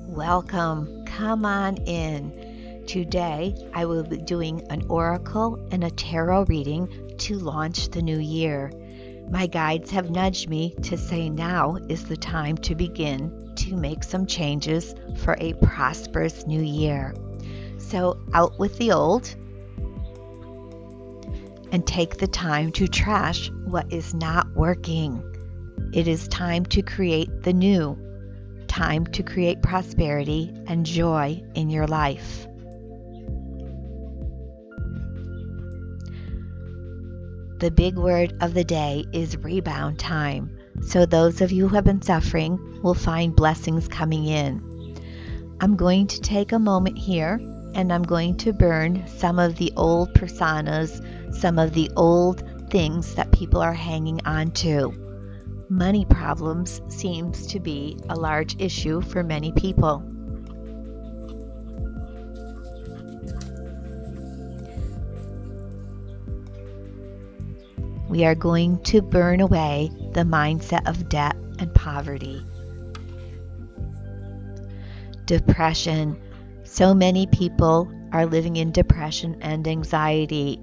Welcome. Come on in. Today, I will be doing an oracle and a tarot reading to launch the new year. My guides have nudged me to say now is the time to begin to make some changes for a prosperous new year. So, out with the old and take the time to trash what is not working. It is time to create the new. Time to create prosperity and joy in your life. The big word of the day is rebound time. So those of you who have been suffering will find blessings coming in. I'm going to take a moment here and I'm going to burn some of the old personas, some of the old things that people are hanging on to. Money problems seems to be a large issue for many people. We are going to burn away the mindset of debt and poverty. Depression. So many people are living in depression and anxiety.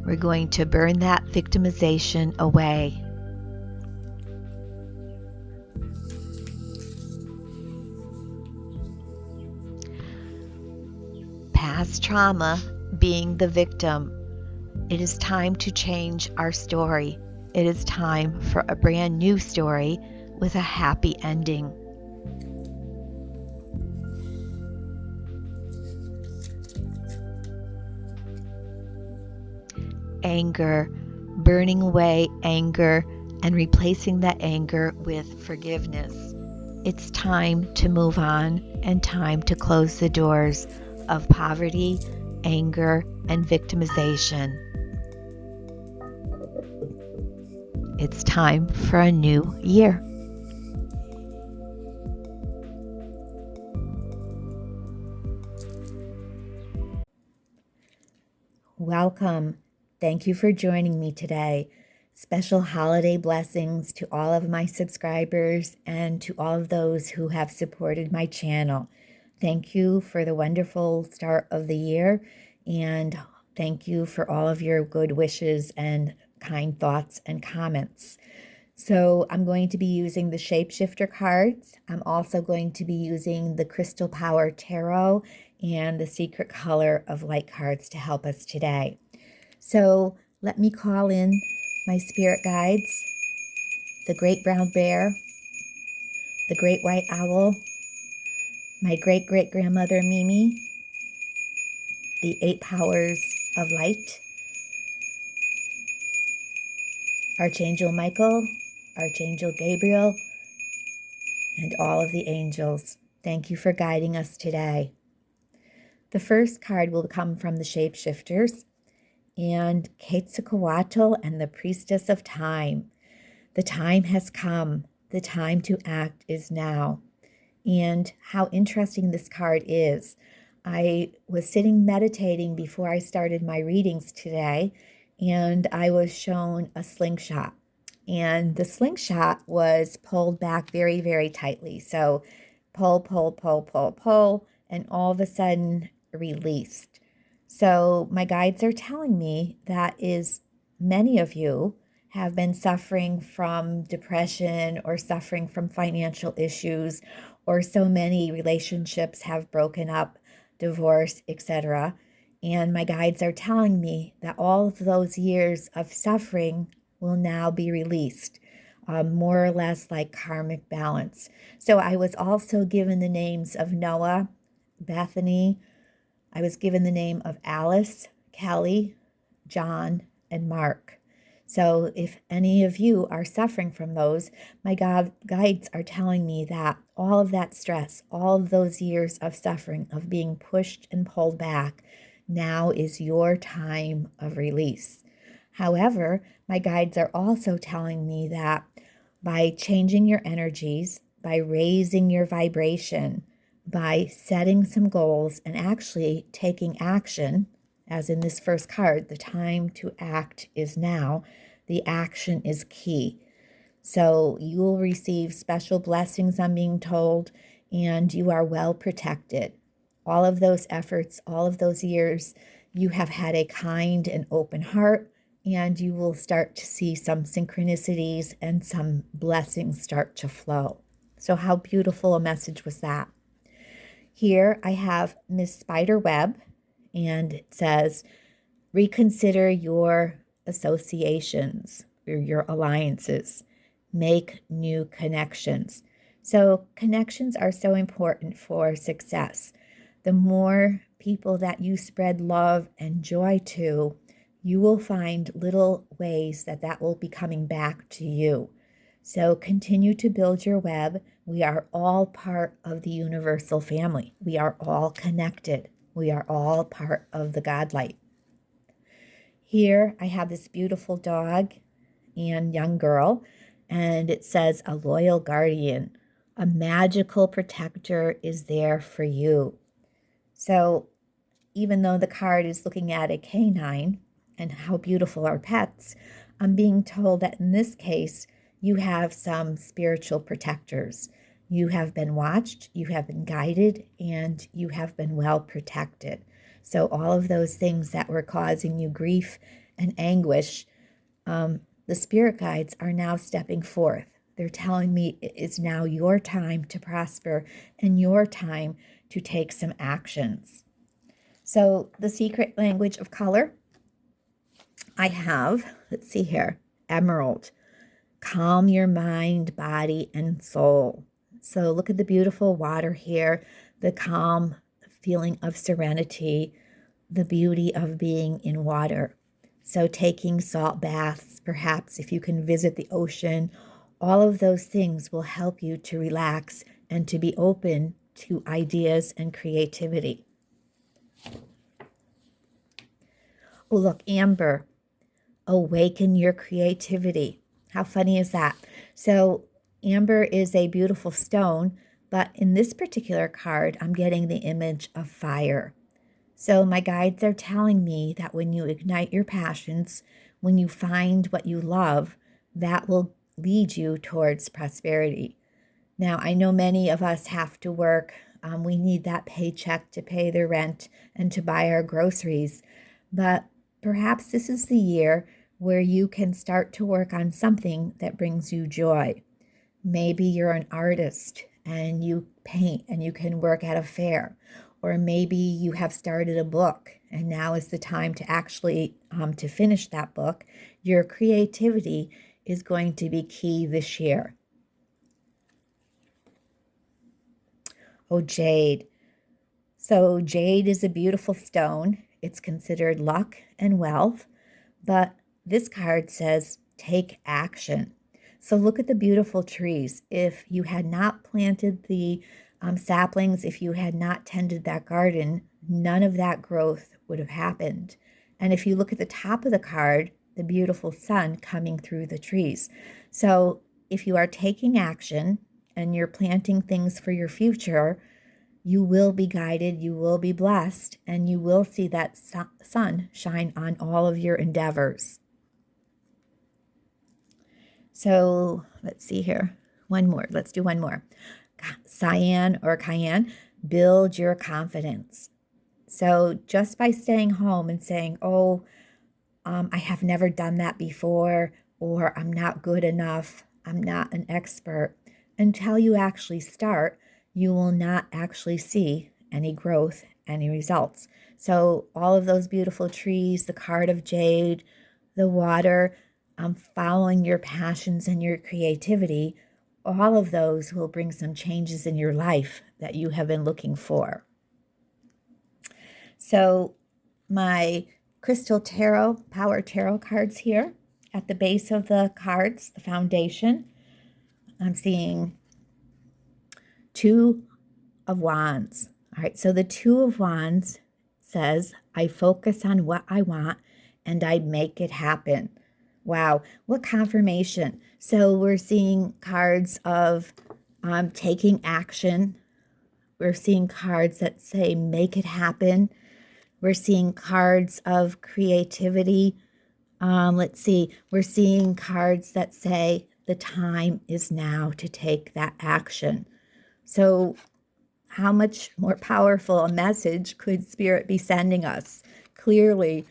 We're going to burn that victimization away. Past trauma, being the victim. It is time to change our story. It is time for a brand new story with a happy ending. Anger, burning away anger and replacing that anger with forgiveness. It's time to move on and time to close the doors of poverty, anger, and victimization. It's time for a new year. Welcome. Thank you for joining me today. Special holiday blessings to all of my subscribers and to all of those who have supported my channel. Thank you for the wonderful start of the year, and thank you for all of your good wishes and kind thoughts and comments. So I'm going to be using the Shapeshifter cards. I'm also going to be using the Crystal Power Tarot and the Secret Color of Light cards to help us today. So let me call in my spirit guides, the Great Brown Bear, the Great White Owl, my great-great-grandmother Mimi, the 8 powers of light, Archangel Michael, Archangel Gabriel, and all of the angels. Thank you for guiding us today. The first card will come from the Shapeshifters and Quetzalcoatl and the Priestess of Time. The time has come. The time to act is now. And how interesting this card is. I was sitting meditating before I started my readings today, and I was shown a slingshot. And the slingshot was pulled back very, very tightly. So pull, pull, pull, pull, pull, and all of a sudden released. So my guides are telling me that is many of you have been suffering from depression or suffering from financial issues, or so many relationships have broken up, divorce, etc. And my guides are telling me that all of those years of suffering will now be released, more or less like karmic balance. So I was also given the names of Noah, Bethany. I was given the name of Alice, Kelly, John, and Mark. So if any of you are suffering from those, my guides are telling me that all of that stress, all of those years of suffering, of being pushed and pulled back, now is your time of release. However, my guides are also telling me that by changing your energies, by raising your vibration, by setting some goals and actually taking action, as in this first card, the time to act is now. The action is key. So you will receive special blessings, I'm being told, and you are well protected. All of those efforts, all of those years, you have had a kind and open heart, and you will start to see some synchronicities and some blessings start to flow. So how beautiful a message was that? Here I have Miss Spiderweb, and it says, reconsider your associations or your alliances. Make new connections. So connections are so important for success. The more people that you spread love and joy to, you will find little ways that that will be coming back to you. So continue to build your web. We are all part of the universal family. We are all connected. We are all part of the God light. Here I have this beautiful dog and young girl, and it says, a loyal guardian, a magical protector is there for you. So even though the card is looking at a canine and how beautiful are pets, I'm being told that in this case, you have some spiritual protectors. You have been watched, you have been guided, and you have been well protected. So all of those things that were causing you grief and anguish, the spirit guides are now stepping forth. They're telling me it is now your time to prosper and your time to take some actions. So the secret language of color, I have, let's see here, emerald. Calm your mind, body, and soul. So look at the beautiful water here, the calm feeling of serenity, the beauty of being in water. So taking salt baths, perhaps if you can visit the ocean, all of those things will help you to relax and to be open to ideas and creativity. Oh, look, amber. Awaken your creativity. How funny is that? So amber is a beautiful stone, but in this particular card, I'm getting the image of fire. So my guides are telling me that when you ignite your passions, when you find what you love, that will lead you towards prosperity. Now, I know many of us have to work. We need that paycheck to pay the rent and to buy our groceries. But perhaps this is the year where you can start to work on something that brings you joy. Maybe you're an artist and you paint and you can work at a fair. Or maybe you have started a book and now is the time to actually to finish that book. Your creativity is going to be key this year. Oh, jade. So jade is a beautiful stone. It's considered luck and wealth, but this card says take action. So look at the beautiful trees. If you had not planted the saplings, if you had not tended that garden, none of that growth would have happened. And if you look at the top of the card, the beautiful sun coming through the trees. So if you are taking action and you're planting things for your future, you will be guided, you will be blessed, and you will see that sun shine on all of your endeavors. So let's see here. One more. Let's do one more. Cyan or Cayenne, build your confidence. So just by staying home and saying, oh, I have never done that before, or I'm not good enough, I'm not an expert, until you actually start, you will not actually see any growth, any results. So all of those beautiful trees, the card of jade, the water, following your passions and your creativity, all of those will bring some changes in your life that you have been looking for. So my Crystal Tarot, Power Tarot cards here at the base of the cards, the foundation, I'm seeing Two of Wands. All right, so the Two of Wands says, I focus on what I want and I make it happen. Wow, what confirmation. So we're seeing cards of taking action. We're seeing cards that say make it happen. We're seeing cards of creativity. Let's see, we're seeing cards that say the time is now to take that action. So how much more powerful a message could Spirit be sending us? Clearly,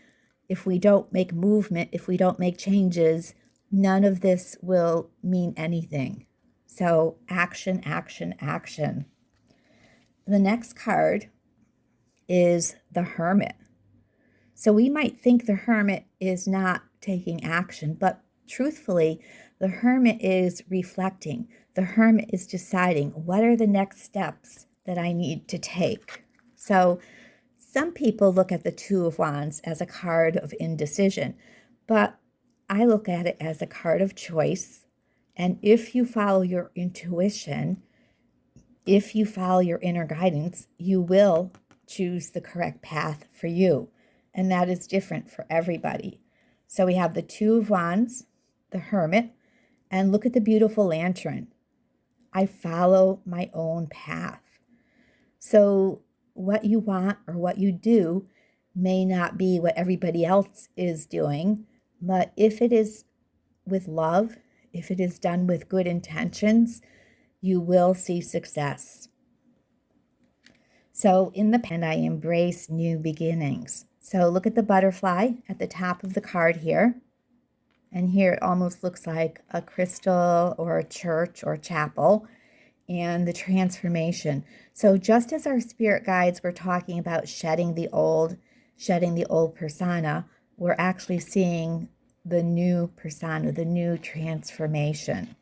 if we don't make movement, if we don't make changes, none of this will mean anything. So action, action, action. The next card is the Hermit. So we might think the Hermit is not taking action, but truthfully, the Hermit is reflecting. The Hermit is deciding, what are the next steps that I need to take? So some people look at the Two of Wands as a card of indecision, but I look at it as a card of choice. And if you follow your intuition, if you follow your inner guidance, you will choose the correct path for you. And that is different for everybody. So we have the Two of Wands, the Hermit, and look at the beautiful lantern. I follow my own path. So what you want or what you do may not be what everybody else is doing, but if it is with love, if it is done with good intentions, you will see success. So in the pen, I embrace new beginnings. So look at the butterfly at the top of the card here. And here it almost looks like a crystal or a church or a chapel, and the transformation. So just as our spirit guides were talking about shedding the old persona, we're actually seeing the new persona, the new transformation.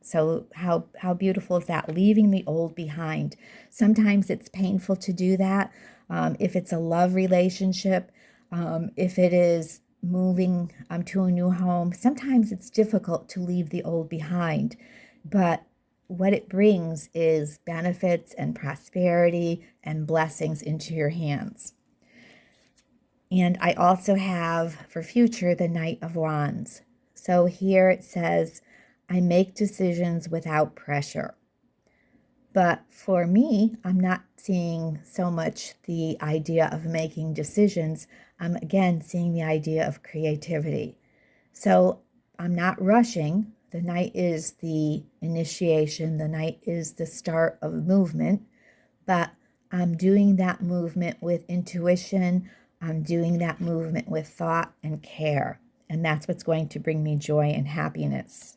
So how beautiful is that? Leaving the old behind. Sometimes it's painful to do that. If it's a love relationship, if it is moving to a new home, sometimes it's difficult to leave the old behind. But what it brings is benefits and prosperity and blessings into your hands. And I also have for future the Knight of Wands. So here it says, I make decisions without pressure. But for me, I'm not seeing so much the idea of making decisions. I'm again seeing the idea of creativity. So I'm not rushing. The Knight is the initiation. The Knight is the start of movement. But I'm doing that movement with intuition. I'm doing that movement with thought and care. And that's what's going to bring me joy and happiness.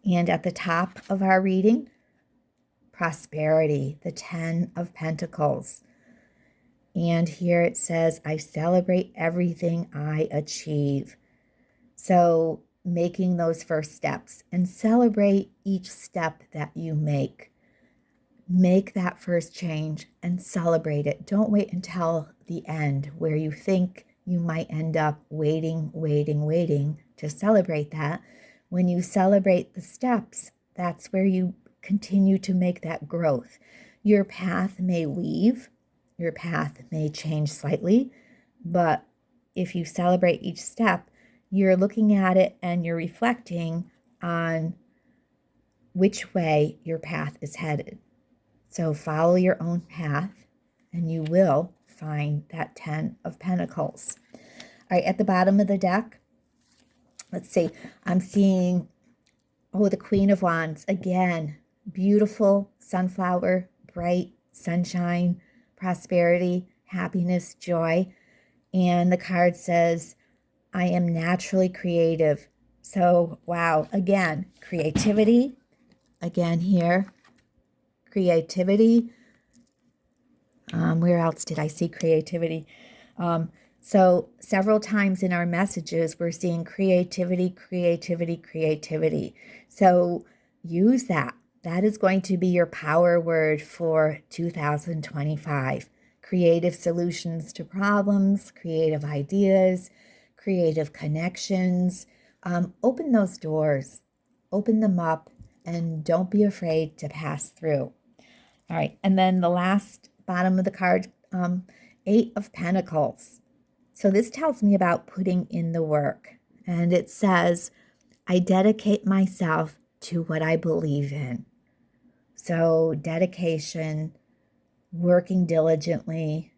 And at the top of our reading, prosperity, the 10 of Pentacles. And here it says, I celebrate everything I achieve. So making those first steps and celebrate each step that you make. Make that first change and celebrate it. Don't wait until the end where you think you might end up waiting to celebrate that. When you celebrate the steps, that's where you continue to make that growth. Your path may weave, your path may change slightly, but if you celebrate each step, you're looking at it and you're reflecting on which way your path is headed. So follow your own path and you will find that 10 of Pentacles. All right, at the bottom of the deck, let's see, I'm seeing, the Queen of Wands. Again, beautiful sunflower, bright sunshine, prosperity, happiness, joy. And the card says, I am naturally creative. So, wow, again, creativity. Again here, creativity. Where else did I see creativity? So several times in our messages, we're seeing creativity, creativity, creativity. So use that. That is going to be your power word for 2025. Creative solutions to problems, creative ideas, creative connections. Open those doors, open them up, and don't be afraid to pass through. All right, and then the last bottom of the card, 8 of Pentacles. So this tells me about putting in the work. And it says, I dedicate myself to what I believe in. So dedication, working diligently,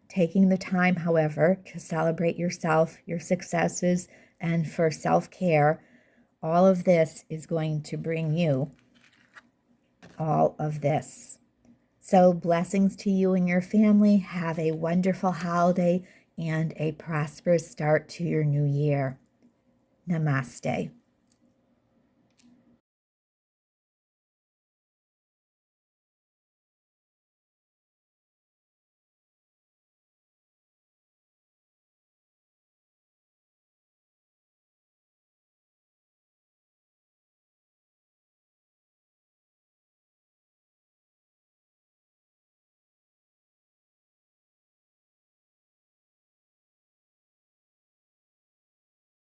taking the time, however, to celebrate yourself, your successes, and for self-care. all of this is going to bring you all of this. So blessings to you and your family. Have a wonderful holiday and a prosperous start to your new year. Namaste.